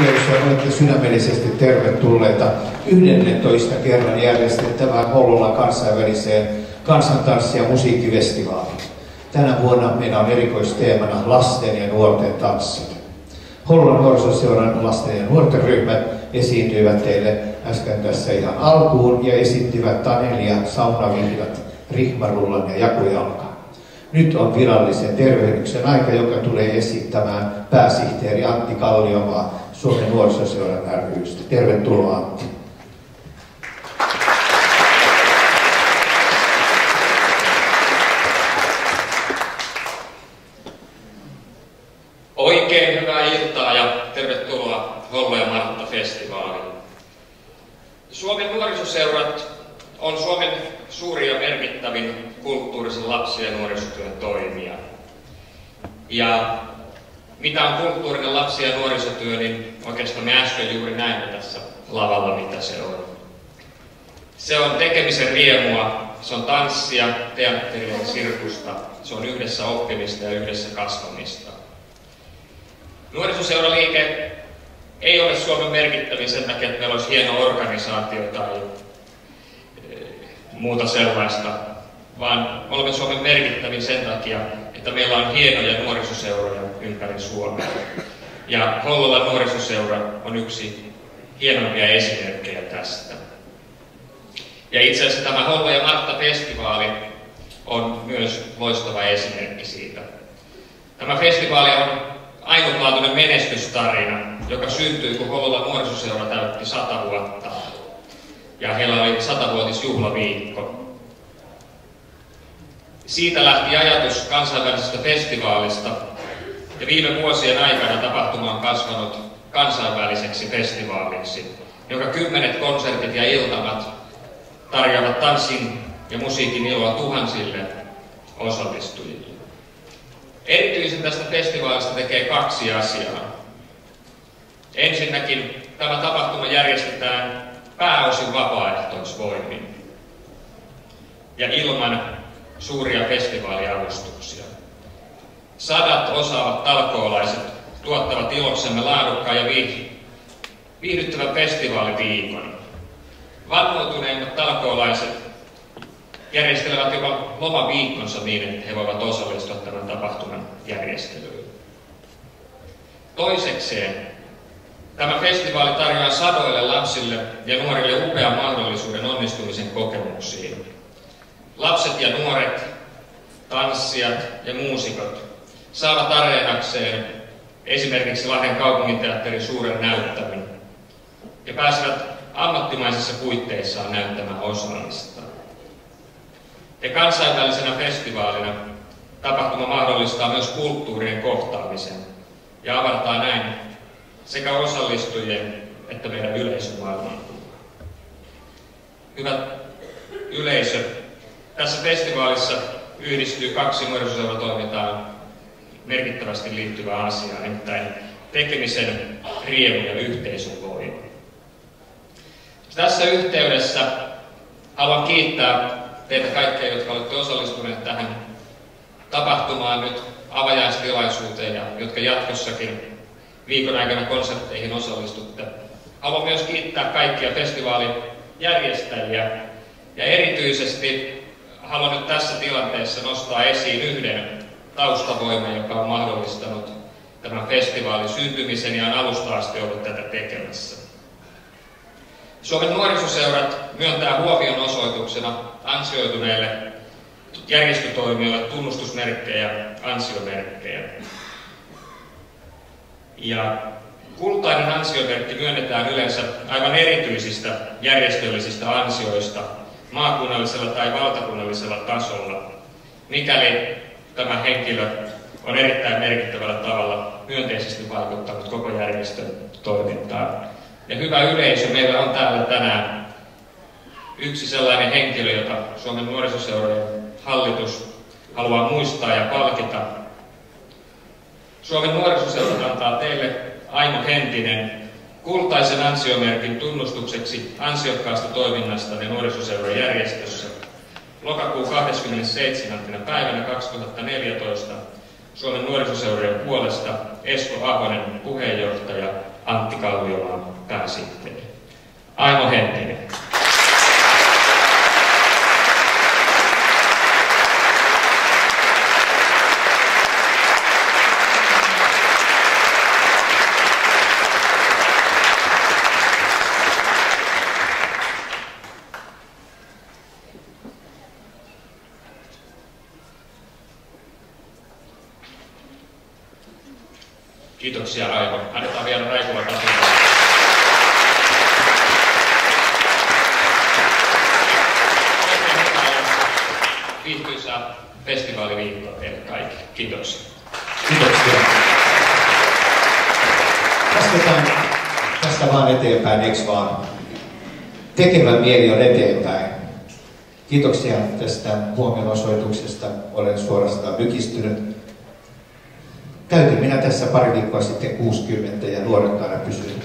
Keski-Suomessa olette sydämellisesti tervetulleita 11 kerran järjestettävään Hollolan kansainväliseen kansantanssi- ja musiikkifestivaaliin. Tänä vuonna meillä on erikoisteemana lasten ja nuorten tanssit. Hollolan nuorisoseuran lasten ja nuorten ryhmät esiintyivät teille äsken tässä ihan alkuun ja esittivät Tanelia, Saunavihdat, Rihmarullan ja Jakujalka. Nyt on virallisen tervehdyksen aika, joka tulee esittämään pääsihteeri Antti Kalliomaa Suomen nuorisoseuran ry:stä. Tervetuloa, Antti. Oikein hyvää iltaa ja tervetuloa Hollo ja Martta-festivaaliin. Suomen nuorisoseurat on Suomen suurin ja merkittävin kulttuurisen lapsi- ja nuorisotyön toimija. Ja mitä on kulttuurinen lapsi- ja nuorisotyö, niin oikeastaan me äsken juuri näimme tässä lavalla, mitä se on. Se on tekemisen riemua, se on tanssia, teatteria ja sirkusta, se on yhdessä oppimista ja yhdessä kasvamista. Nuorisoseuraliike ei ole Suomen merkittävin sen takia, että meillä olisi hieno organisaatio tai muuta sellaista, vaan olemme Suomen merkittävin sen takia, että meillä on hienoja nuorisoseuroja ympäri Suomea. Ja Hollolan nuorisoseura on yksi hienompia esimerkkejä tästä. Ja itse asiassa tämä Hollo ja Martta-festivaali on myös loistava esimerkki siitä. Tämä festivaali on ainutlaatuinen menestystarina, joka syntyi, kun Hollolan nuorisoseura täytti 100 vuotta. Ja heillä oli 100-vuotisjuhlaviikko. Siitä lähti ajatus kansainvälisestä festivaalista, ja viime vuosien aikana tapahtuma on kasvanut kansainväliseksi festivaaliksi, jonka 10 konsertit ja iltamat tarjoavat tanssin ja musiikin iloa tuhansille osallistujille. Erityisen tästä festivaalista tekee 2 asiaa. Ensinnäkin tämä tapahtuma järjestetään pääosin vapaaehtoisvoimin ja ilman suuria festivaaliavustuksia. 100 osaavat talkoolaiset tuottavat iloksemme laadukkaan ja viihdyttävän festivaaliviikon. Vannoutuneimmat talkoolaiset järjestelevät jopa lomaviikkonsa niin, että he voivat osallistua tämän tapahtuman järjestelyyn. Toisekseen tämä festivaali tarjoaa sadoille lapsille ja nuorille upean mahdollisuuden onnistumisen kokemuksiin. Lapset ja nuoret, tanssijat ja muusikot saavat areenakseen esimerkiksi Lahden kaupunginteatterin suuren näyttämön ja pääsevät ammattimaisissa puitteissaan näyttämään osaamista. Ja kansainvälisenä festivaalina tapahtuma mahdollistaa myös kulttuurien kohtaamisen ja avartaa näin sekä osallistujien että meidän yleisön maailmankuvaa. Hyvä yleisö, tässä festivaalissa yhdistyy 2 nuorisoseuratoimintaan merkittävästi liittyvää asiaa, nimittäin tekemisen riemu ja yhteisön voima. Tässä yhteydessä haluan kiittää teitä kaikkia, jotka olette osallistuneet tähän tapahtumaan nyt avajaistilaisuuteen ja jotka jatkossakin viikon aikana konsertteihin osallistutte. Haluan myös kiittää kaikkia festivaalin järjestäjiä ja erityisesti haluan nyt tässä tilanteessa nostaa esiin yhden taustavoiman, joka on mahdollistanut tämän festivaalin syntymisen ja on alusta asti ollut tätä tekemässä. Suomen nuorisoseurat myöntää huomion osoituksena ansioituneille järjestötoimijoille tunnustusmerkkejä ja ansiomerkkejä. Ja kultainen ansiomerkki myönnetään yleensä aivan erityisistä järjestöllisistä ansioista maakunnallisella tai valtakunnallisella tasolla, mikäli tämä henkilö on erittäin merkittävällä tavalla myönteisesti vaikuttanut koko järjestön toimintaan. Ja hyvä yleisö, meillä on täällä tänään yksi sellainen henkilö, jota Suomen nuorisoseurojen hallitus haluaa muistaa ja palkita. Suomen nuorisoseura antaa teille Aimo Hentinen kultaisen ansiomerkin tunnustukseksi ansiokkaasta toiminnasta ja nuorisoseuran järjestössä lokakuun 27. päivänä 2014 Suomen nuorisoseurojen puolesta Esko Ahonen puheenjohtaja, Antti Kalliomaa. pääsihteeri Aimo Henttinen. Kiitoksia Aimo. Annetaan vielä Raikulla kasvaa. Viihtyisää festivaaliviikkoa teille kaikille. Kiitoksia. Kiitoksia. Jatketaan tästä vaan eteenpäin, eikö vaan? Tekevä mieli on eteenpäin. Kiitoksia tästä huomionosoituksesta. Olen suorastaan mykistynyt. Täytin minä tässä pari viikkoa sitten 60 ja nuoret aina pysyvät